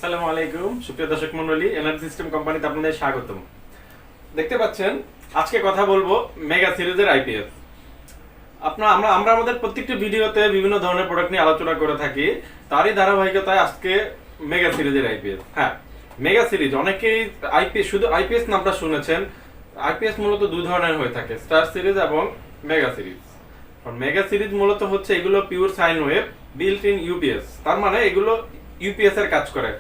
আসসালামু আলাইকুম সুপ্রিয় দর্শক মণ্ডলী, এনার্জি সিস্টেম কোম্পানিতে আপনাদের স্বাগতম। দেখতে পাচ্ছেন আজকে কথা বলবো মেগা সিরিজের আইপিএস। আমরা আমাদের প্রত্যেকটি ভিডিওতে বিভিন্ন ধরনের প্রোডাক্ট নিয়ে আলোচনা করে থাকি, তারই ধারাবাহিকতায় আজকে মেগা সিরিজের আইপিএস। হ্যাঁ, মেগা সিরিজ অনেকেই আইপিএস, শুধু আইপিএস নামটা শুনেছেন। আইপিএস মূলত দুই ধরনের হয়ে থাকে, স্টার সিরিজ এবং মেগা সিরিজ। মেগা সিরিজ মূলত হচ্ছে এগুলো pure sine wave built in UPS, তার মানে এগুলো ইউপিএস এর কাজ করে।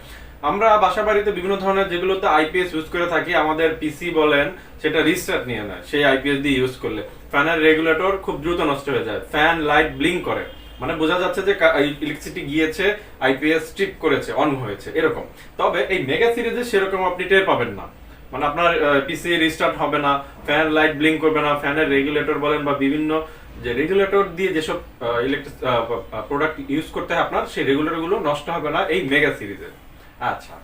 আমরা বাসা বাড়িতে বিভিন্ন ধরনের যেগুলোতে আইপিএস ইউজ করে থাকি, আমাদের পিসি বলেন সেটা রিস্টার্ট নিয়ে নেয় সেই আইপিএস দিয়ে ইউজ করলে। ফ্যানের রেগুলেটর খুব দ্রুত নষ্ট হয়ে যায়, ফ্যান লাইট ব্লিঙ্ক করে, মানে বোঝা যাচ্ছে যে ইলেকট্রিসিটি গিয়েছে, আইপিএস ট্রিপ করেছে, অন হয়েছে এরকম। তবে এই মেগা সিরিজে সেরকম আপনি টের পাবেন না, মানে আপনার পিসি রিস্টার্ট হবে না, ফ্যান লাইট ব্লিঙ্ক করবে না, ফ্যানের রেগুলেটর বলেন বা বিভিন্ন যে রেগুলেটর দিয়ে যেসব ইলেকট্রিক প্রোডাক্ট ইউজ করতে হয় আপনার, সেই রেগুলেটর গুলো নষ্ট হবে না এই মেগা সিরিজে। আচ্ছা,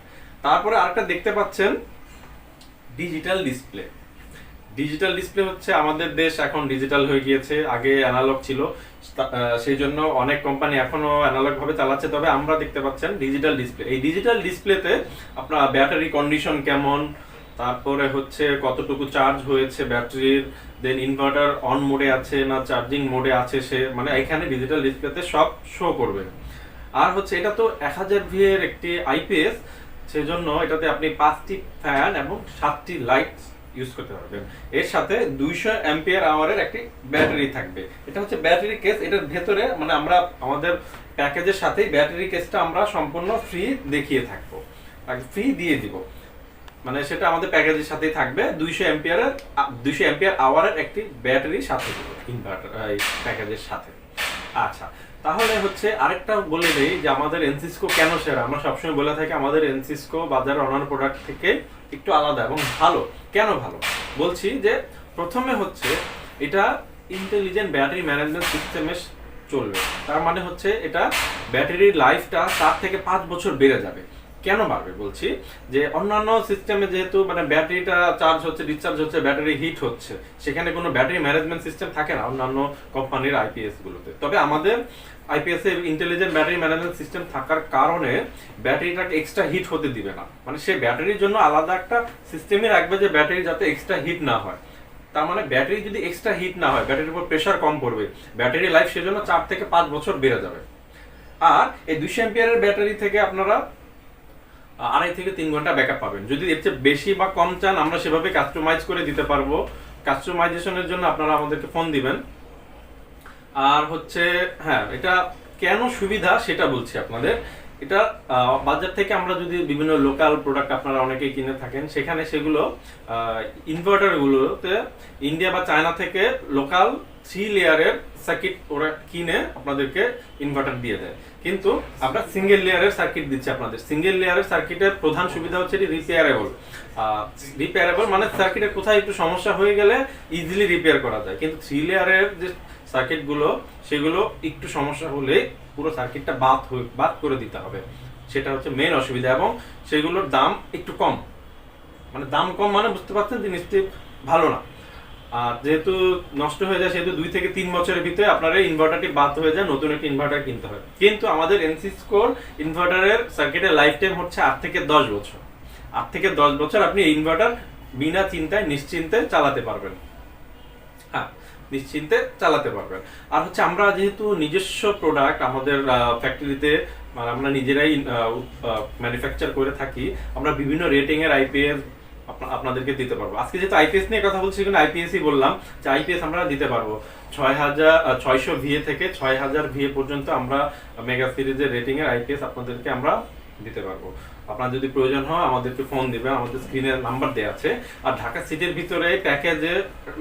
তারপরে আরেকটা দেখতে পাচ্ছেন ডিজিটাল ডিসপ্লে। ডিজিটাল ডিসপ্লে হচ্ছে আমাদের দেশ এখন ডিজিটাল হয়ে গিয়েছে, আগে অ্যানালগ ছিল, সেই জন্য অনেক কোম্পানি এখনো অ্যানালগ ভাবে চালাচ্ছে। তবে আমরা দেখতে পাচ্ছেন ডিজিটাল ডিসপ্লে। এই ডিজিটাল ডিসপ্লেতে আপনার ব্যাটারি কন্ডিশন কেমন, তারপরে হচ্ছে কতটুকু চার্জ হয়েছে ব্যাটারির, দেন ইনভার্টার অন মোডে আছে না চার্জিং মোডে আছে, সে মানে এখানে ডিজিটাল ডিসপ্লেতে সব শো করবে। আর হচ্ছে এটা তো 1000 ভি এর একটি আইপিএস, সেজন্য এটাতে আপনি 5টি ফ্যান এবং 7টি লাইট ইউজ করতে পারবেন। এর সাথে 200 অ্যাম্পিয়ার আওয়ারের একটি ব্যাটারি থাকবে। এটা হচ্ছে ব্যাটারি কেস, এটার ভেতরে মানে আমরা আমাদের প্যাকেজের সাথেই ব্যাটারি কেসটা আমরা সম্পূর্ণ ফ্রি দেখিয়ে থাকবো, ফ্রি দিয়ে দিব, মানে সেটা আমাদের প্যাকেজের সাথেই থাকবে। 200 অ্যাম্পিয়ার আওয়ারের একটি ব্যাটারি সাথে দিব ইনভার্টার এই প্যাকেজের সাথে। আচ্ছা, তাহলে হচ্ছে আরেকটা বলে দেই যে আমাদের এনসিসকো কেন সেরা। আমরা সবসময় বলে থাকি আমাদের এনসিসকো বাজারের অন্যান্য প্রোডাক্ট থেকে একটু আলাদা এবং ভালো। কেন ভালো বলছি, যে প্রথমে হচ্ছে এটা ইন্টেলিজেন্ট ব্যাটারি ম্যানেজমেন্ট সিস্টেমে চলবে। তার মানে হচ্ছে এটা ব্যাটারির লাইফটা 4 থেকে 5 বছর বেড়ে যাবে। কেন বাড়বে বলছি, যে অন্যান্য সিস্টেমে যেহেতু মানে ব্যাটারিটা চার্জ হচ্ছে, ডিসচার্জ হচ্ছে, ব্যাটারি হিট হচ্ছে, সেখানে কোনো ব্যাটারি ম্যানেজমেন্ট সিস্টেম থাকে না অন্যান্য কোম্পানির আইপিএস গুলোতে। তবে আমাদের আইপিএস এ ইন্টেলিজেন্ট ব্যাটারি ম্যানেজমেন্ট সিস্টেম থাকার কারণে ব্যাটারিটাকে এক্সট্রা হিট হতে দিবে না, মানে সেই ব্যাটারির জন্য আলাদা একটা সিস্টেমই রাখবে যে ব্যাটারি যাতে এক্সট্রা হিট না হয়। তার মানে ব্যাটারি যদি এক্সট্রা হিট না হয়, ব্যাটারির উপর প্রেসার কম পড়বে, ব্যাটারি লাইফ সেজন্য 4 থেকে 5 বছর বেড়ে যাবে। আর এই 200 অ্যাম্পিয়ারের ব্যাটারি থেকে আপনারা 2.5 থেকে 3 ঘন্টা ব্যাকআপ পাবেন। যদি এর চেয়ে বেশি বা কম চান, আমরা সেভাবে কাস্টমাইজ করে দিতে পারবো। কাস্টমাইজেশনের জন্য আপনারা আমাদেরকে ফোন দিবেন। আর হচ্ছে হ্যাঁ, এটা কেন সুবিধা সেটা বলছি আপনাদের। এটা বাজার থেকে আমরা যদি বিভিন্ন লোকাল প্রোডাক্ট আপনারা অনেকেই কিনে থাকেন, সেখানে সেগুলো ইনভার্টার গুলোতে ইন্ডিয়া বা চায়না থেকে লোকাল 3 লেয়ারের সার্কিট ওরা কিনে আপনাদেরকে ইনভার্টার দিয়ে দেয়, কিন্তু আমরা সিঙ্গেল লেয়ারের সার্কিট দিচ্ছি আপনাদের। সিঙ্গেল লেয়ারের সার্কিটের প্রধান সুবিধা হচ্ছে এটি রিপেয়ারেবল। রিপেয়ারেবল মানে সার্কিটের কোথায় একটু সমস্যা হয়ে গেলে ইজিলি রিপেয়ার করা যায়, কিন্তু 3 লেয়ারের যে সার্কিট গুলো সেগুলো একটু সমস্যা হলে পুরো সার্কিটটা বাদ করে দিতে হবে, সেটা হচ্ছে মেইন অসুবিধা। এবং সেগুলোর দাম একটু কম, মানে দাম কম মানে বুঝতে পারছেন জিনিসটি ভালো না। আর যেহেতু নষ্ট হয়ে যায়, সেহেতু 2 থেকে 3 বছরের ভিতরে আপনার এই ইনভার্টারটি বাদ হয়ে যায়, নতুন একটা ইনভার্টার কিনতে হয়। কিন্তু আমাদের এনসিসকোর ইনভার্টারের সার্কিটের লাইফ টাইম হচ্ছে 8 থেকে 10 বছর। 8 থেকে 10 বছর আপনি ইনভার্টার বিনা চিন্তায় নিশ্চিন্তে চালাতে পারবেন। হ্যাঁ, নিশ্চিন্তে চালাতে পারবেন। আর হচ্ছে আমরা যেহেতু নিজস্ব প্রোডাক্ট আমাদের ফ্যাক্টরিতে মানে আমরা নিজেরাই ম্যানুফ্যাকচার করে থাকি, আমরা বিভিন্ন রেটিং এর আইপিএস আপনাদেরকে দিতে পারবো। আজকে যেহেতু আইপিএস নিয়ে কথা বলছি, কিন্তু আইপিএসই বললাম যে আইপিএস আমরা দিতে পারবো 600 ভিএ থেকে 6000 ভিএ পর্যন্ত আমরা মেগা সিরিজের রেটিং এর আইপিএস আপনাদেরকে আমরা দিতে পারবো। আপনার যদি প্রয়োজন হয় আমাদেরকে ফোন দিবেন, আমাদের স্ক্রিনে নাম্বার দেওয়া আছে। আর ঢাকা সিটির ভিতরে প্যাকেজে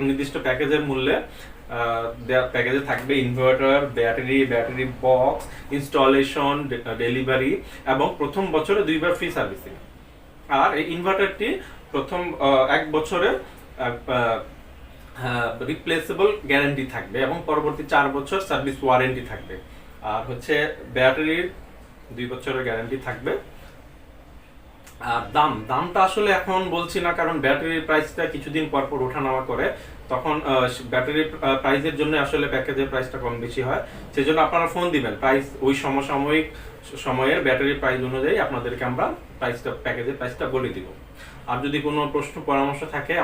নির্দিষ্ট প্যাকেজের মূল্যে প্যাকেজে থাকবে inverter, battery box, installation, delivery এবং প্রথম বছরে 2 বার ফ্রি সার্ভিসিং। আর এই ইনভার্টারটি প্রথম 1 বছরে রিপ্লেসেবল গ্যারান্টি থাকবে এবং পরবর্তী 4 বছর সার্ভিস ওয়ারেন্টি থাকবে। আর হচ্ছে ব্যাটারির 2 বছরের গ্যারান্টি থাকবে। আর দামটা আসলে এখন বলছি না, কারণ ব্যাটারির প্রাইসটা কিছুদিন পর পর ওঠানামা করে, তখন ব্যাটারির প্রাইসের জন্য আসলে প্যাকেজের প্রাইসটা কম বেশি হয়। সেজন্য আপনারা ফোন দিবেন, প্রাইস ওই সমসাময়িক সময়ের ব্যাটারির প্রাইস অনুযায়ী আপনাদেরকে আমরা প্যাকেজের প্রাইসটা বলে দিব। আর যদি কোনো প্রশ্ন পরামর্শ থাকে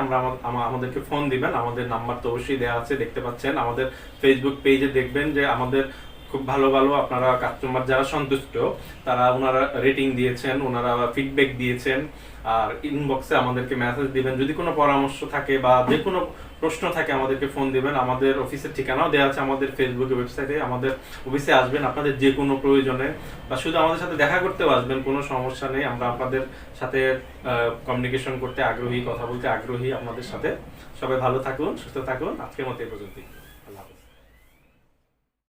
আমাদেরকে ফোন দিবেন, আমাদের নাম্বার তো অবশ্যই দেওয়া আছে, দেখতে পাচ্ছেন। আমাদের ফেসবুক পেজে দেখবেন যে আমাদের খুব ভালো ভালো আপনারা কাস্টমার যারা সন্তুষ্ট তারা ওনারা রেটিং দিয়েছেন, ওনারা ফিডব্যাক দিয়েছেন। আর ইনবক্সে আমাদেরকে মেসেজ দিবেন, যদি কোনো পরামর্শ থাকে বা যে কোনো প্রশ্ন থাকে আমাদেরকে ফোন দিবেন। আমাদের অফিসের ঠিকানাও দেওয়া আছে আমাদের ফেসবুকে, ওয়েবসাইটে। আমাদের অফিসে আসবেন আপনাদের যে কোনো প্রয়োজনে, বা শুধু আমাদের সাথে দেখা করতেও আসবেন, কোনো সমস্যা নেই। আমরা আপনাদের সাথে কমিউনিকেশন করতে আগ্রহী, কথা বলতে আগ্রহী আপনাদের সাথে। সবাই ভালো থাকুন, সুস্থ থাকুন। আজকের মতো এই পর্যন্তই।